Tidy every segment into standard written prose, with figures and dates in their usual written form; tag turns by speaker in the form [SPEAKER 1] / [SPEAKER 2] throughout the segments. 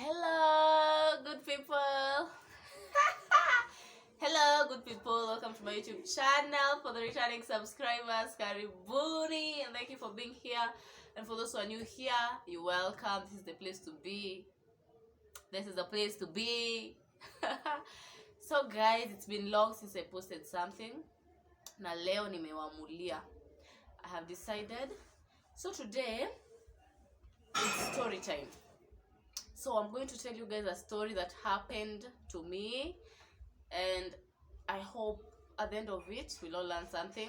[SPEAKER 1] Hello, good people. Hello, good people. Welcome to my YouTube channel. For the returning subscribers, karibuni, and thank you for being here. And for those who are new here, you're welcome. This is the place to be. This is the place to be. So, guys, it's been long since I posted something. Na leo nimewamulia. I have decided. So today, it's story time. So I'm going to tell you guys a story that happened to me, and I hope at the end of it we'll all learn something.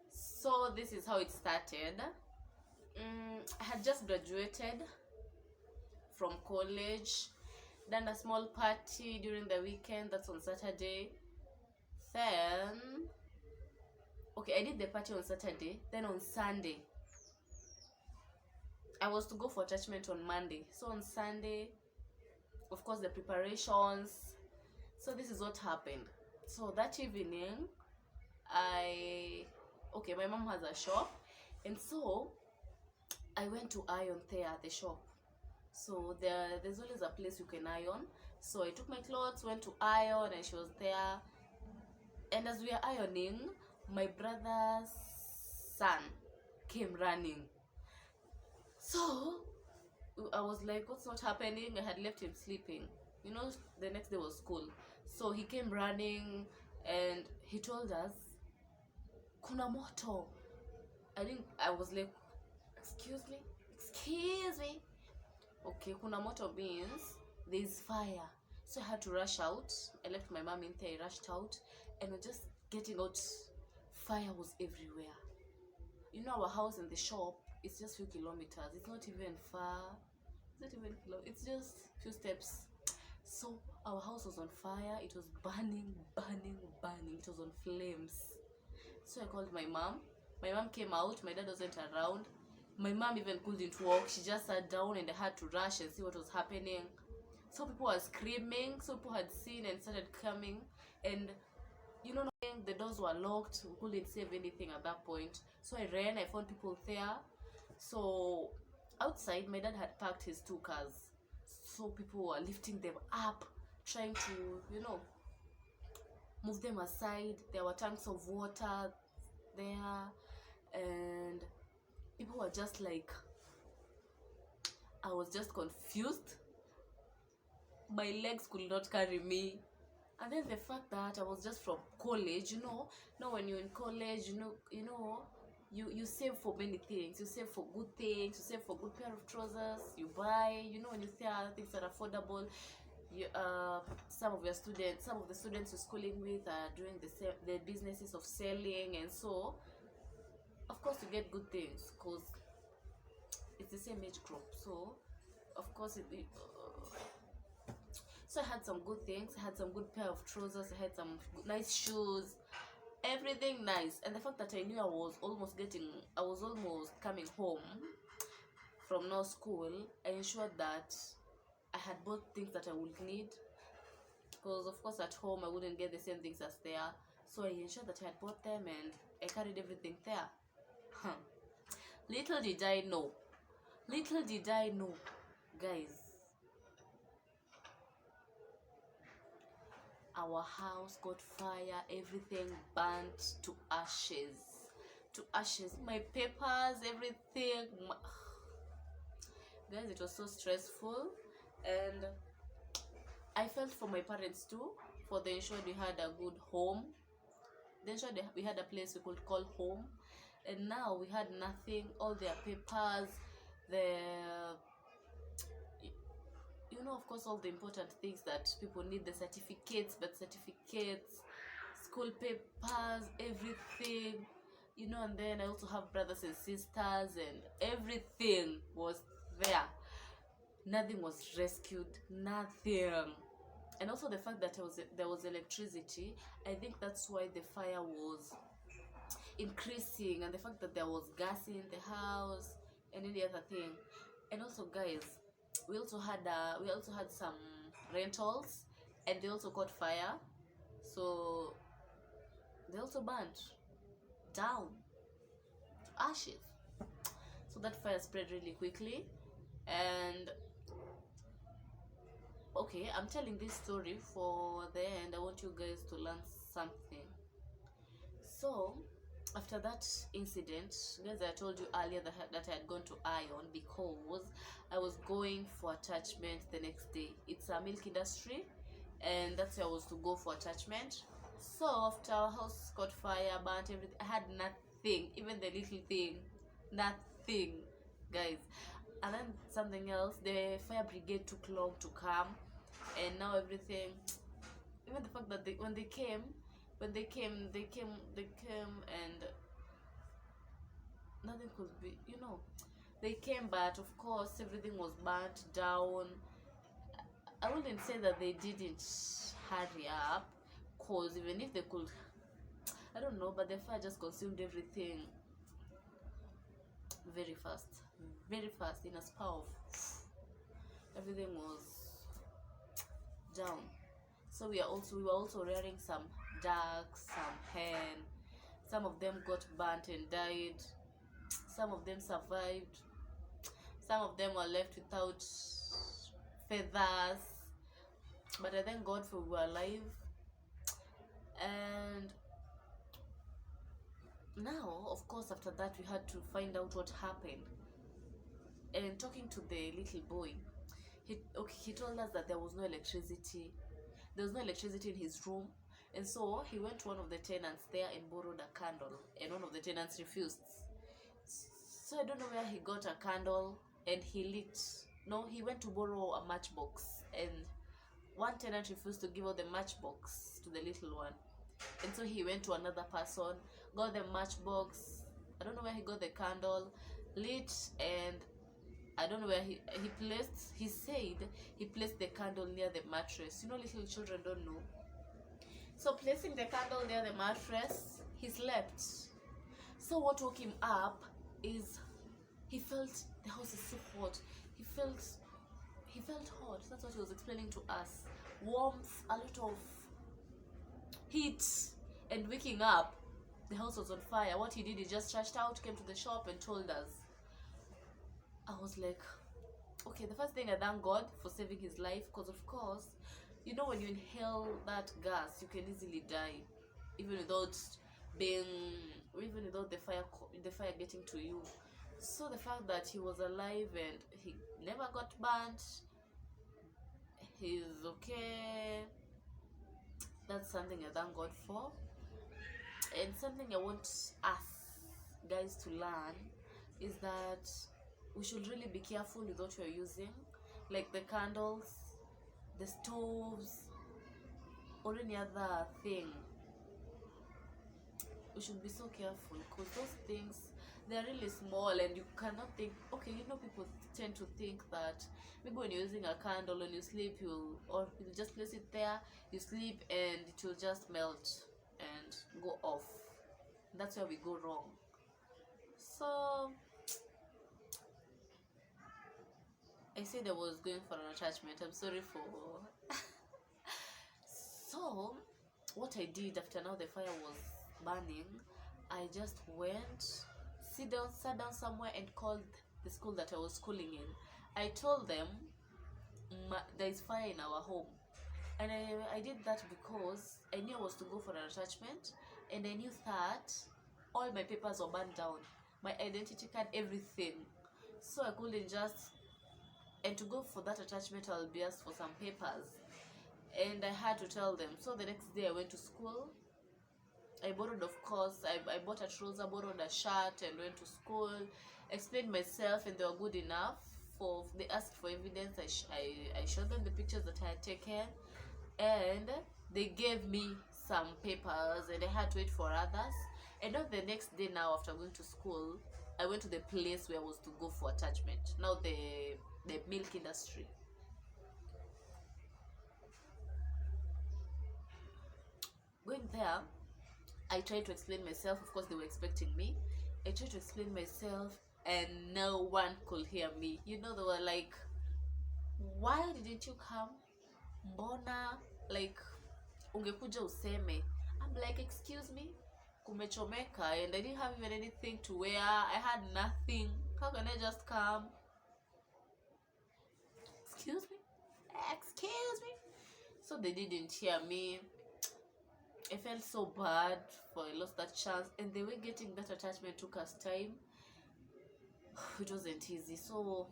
[SPEAKER 1] So this is how it started. I had just graduated from college, done a small party during the weekend, that's on Saturday. Then I did the party on Saturday. Then on Sunday I was to go for attachment on Monday. So on Sunday, of course, the preparations. So this is what happened. So that evening, my mom has a shop, and so I went to iron there at the shop. So there's always a place you can iron. So I took my clothes, went to iron, and she was there. And as we are ironing, my brother's son came running. So I was like, what's not happening? I had left him sleeping. You know, the next day was school. So he came running and he told us, kuna moto. I was like, excuse me? Okay, kuna moto means there's fire. So I had to rush out. I left my mom in there, I rushed out, and we're just getting out. Fire was everywhere. You know, our house and the shop, it's just few kilometers. It's not even far. It's just few steps. So our house was on fire. It was burning. It was on flames. So I called my mom. My mom came out. My dad wasn't around. My mom even couldn't walk. She just sat down, and I had to rush and see what was happening. So people were screaming. So people had seen and started coming. And you know, the doors were locked. We couldn't save anything at that point. So I ran. I found people there. So outside, my dad had parked his 2 cars. So people were lifting them up, trying to, move them aside. There were tanks of water there, and people were just like, I was just confused. My legs could not carry me. And then the fact that I was just from college, now when you're in college, you save for many things. You save for good things. You save for good pair of trousers. You buy, when you say other things that are affordable. Some of the students you're schooling with are doing the businesses of selling, and so of course you get good things because it's the same age group. So of course so I had some good things. I had some good pair of trousers. I had some nice shoes. Everything nice. And the fact that I knew I was almost coming home from no school, I ensured that I had bought things that I would need, because of course at home I wouldn't get the same things as there. So I ensured that I had bought them, and I carried everything there. Little did I know, guys, our house got fire. Everything burnt to ashes. My papers, everything. Guys, it was so stressful, and I felt for my parents too, for they ensured we had a good home. They ensured we had a place we could call home, and now we had nothing. All their papers, of course, all the important things that people need, the certificates, birth certificates, school papers, everything, and then I also have brothers and sisters, and everything was there. Nothing was rescued, nothing. And also the fact that there was electricity, I think that's why the fire was increasing, and the fact that there was gas in the house and any other thing. And also, guys, we also had some rentals, and they also caught fire, so they also burnt down to ashes. So that fire spread really quickly, and okay, I'm telling this story for the end. I want you guys to learn something. So after that incident, guys, I told you earlier that I had gone to Ion because I was going for attachment the next day. It's a milk industry, and that's where I was to go for attachment. So after our house caught fire, burnt everything, I had nothing, even the little thing, nothing, guys. And then something else, the fire brigade took long to come, and now everything, even the fact that when they came, and nothing could be, they came, but of course everything was burnt down. I wouldn't say that they didn't hurry up, cause even if they could, I don't know, but the fire just consumed everything very fast, in a span of, everything was down. So we were also rearing some ducks, some hen. Some of them got burnt and died. Some of them survived. Some of them were left without feathers. But I thank God for we were alive. And now, of course, after that, we had to find out what happened. And talking to the little boy, he told us that there was no electricity. There was no electricity in his room. And so he went to one of the tenants there and borrowed a candle. And one of the tenants refused. So I don't know where he got a candle and he lit. No, he went to borrow a matchbox. And one tenant refused to give out the matchbox to the little one. And so he went to another person, got the matchbox. I don't know where he got the candle, lit, and I don't know where he said he placed the candle near the mattress. Little children don't know. So placing the candle near the mattress, he slept. So what woke him up is he felt the house is so hot. He felt hot. That's what he was explaining to us. Warmth, a lot of heat, and waking up, the house was on fire. What he did, he just trashed out, came to the shop and told us. I was like, okay, the first thing, I thank God for saving his life, because of course, when you inhale that gas, you can easily die, even without the fire getting to you. So the fact that he was alive and he never got burnt, he's okay, that's something I thank God for. And something I want us guys to learn is that we should really be careful with what we're using, like the candles, the stoves, or any other thing. We should be so careful, because those things, they're really small, and you cannot think, okay, people tend to think that maybe when you're using a candle, when you sleep, you just place it there, you sleep, and it will just melt and go off. That's where we go wrong. So I said I was going for an attachment. I'm sorry for so what I did after now the fire was burning, I just sat down somewhere and called the school that I was schooling in. I told them there is fire in our home, and I did that because I knew I was to go for an attachment, and I knew that all my papers were burned down, my identity card, everything. So I couldn't and to go for that attachment, I'll be asked for some papers, and I had to tell them. So the next day I went to school. I borrowed, of course, I bought a trouser, borrowed a shirt, and went to school, explained myself, and they were good enough. They asked for evidence. I showed them the pictures that I had taken, and they gave me some papers, and I had to wait for others. And on the next day, now after going to school, I went to the place where I was to go for attachment. Now the milk industry. Going there, I tried to explain myself. Of course, they were expecting me. I tried to explain myself, and no one could hear me. They were like, why didn't you come? Mbona? Like, ungekuja useme. I'm like, excuse me? Kumechomeka, and I didn't have even anything to wear. I had nothing. How can I just come? Excuse me? So they didn't hear me. I felt so bad for I lost that chance, and the way getting that attachment took us time. It wasn't easy, so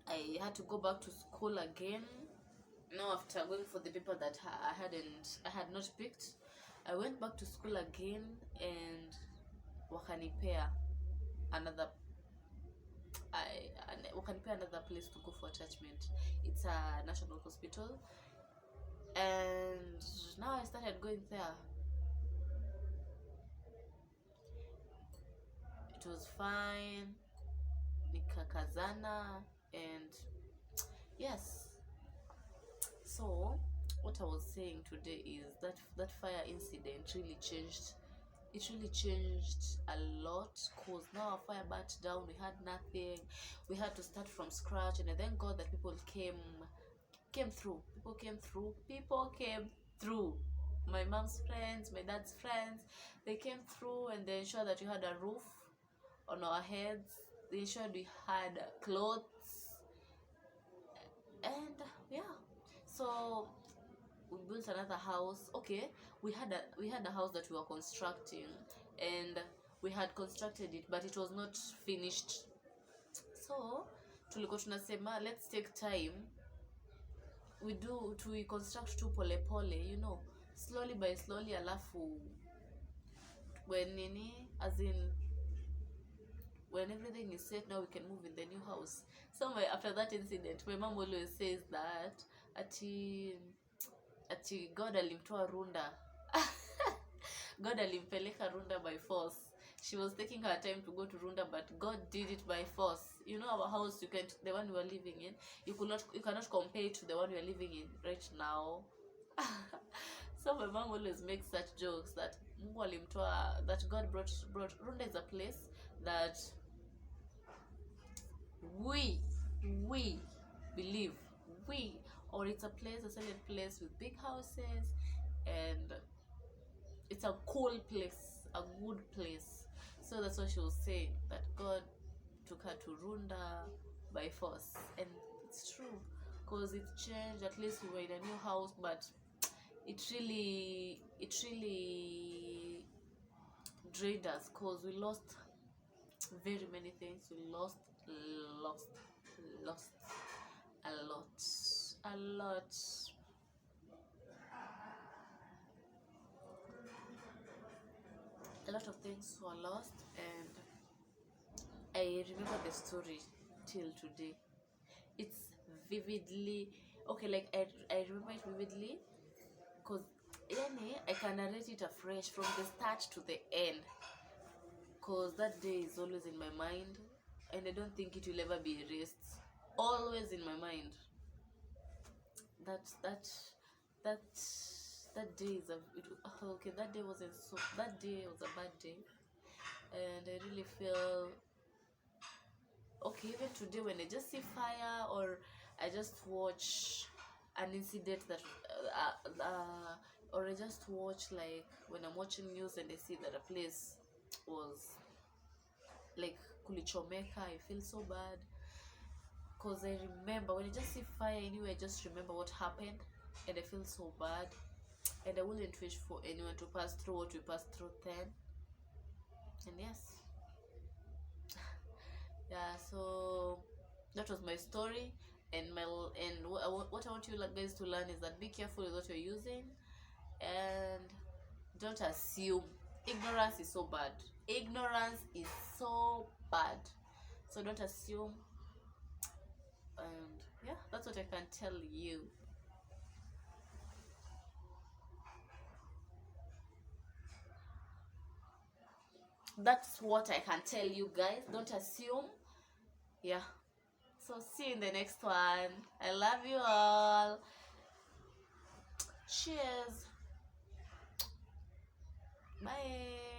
[SPEAKER 1] I had to go back to school again. Now after going for the paper that I had not picked, I went back to school again, and wakanipea another wakanipea another place to go for attachment. It's a national hospital, and now I started going there. It was fine, nikakazana, and yes. So what I was saying today is that that fire incident really changed. It really changed a lot, because now our fire burnt down. We had nothing. We had to start from scratch, and I thank God that people came through. People came through. My mom's friends, my dad's friends, they came through, and they ensured that we had a roof on our heads. They ensured we had clothes, and yeah. So we built another house. Okay, we had a house that we were constructing, and we had constructed it, but it was not finished. So tulikuwa tunasema let's take time, we construct tu pole pole, slowly by slowly, alafu when everything is set, now we can move in the new house. So after that incident, my mom always says that ati God alimtoa Runda. God alimpeleka Runda by force. She was taking her time to go to Runda, but God did it by force. Our house, the one we were living in, you cannot compare it to the one we are living in right now. So my mom always makes such jokes that Mungu alimtoa, that God brought Runda is a place that we believe, or it's a silent place with big houses, and it's a cool place, a good place. So that's what she was saying, that God took her to Runda by force, and it's true, because it changed. At least we were in a new house, but it really drained us, because we lost very many things. We lost a lot. A lot of things were lost, and I remember the story till today. It's vividly okay, like I remember it vividly, because I can narrate it afresh from the start to the end, because that day is always in my mind, and I don't think it will ever be erased. Always in my mind. That day is that day wasn't so. That day was a bad day, and I really feel okay even today when I just see fire, or I just watch an incident that or I just watch, like when I'm watching news and I see that a place was like kulichomeka, I feel so bad, because I remember when I just see fire anyway, I just remember what happened, and I feel so bad, and I wouldn't wish for anyone to pass through what we passed through then. And yes, yeah, so that was my story, and what I want you guys to learn is that be careful with what you're using, and don't assume. Ignorance is so bad. So don't assume, and yeah, that's what I can tell you. That's what I can tell you guys. Don't assume. Yeah. So see you in the next one. I love you all. Cheers. Bye.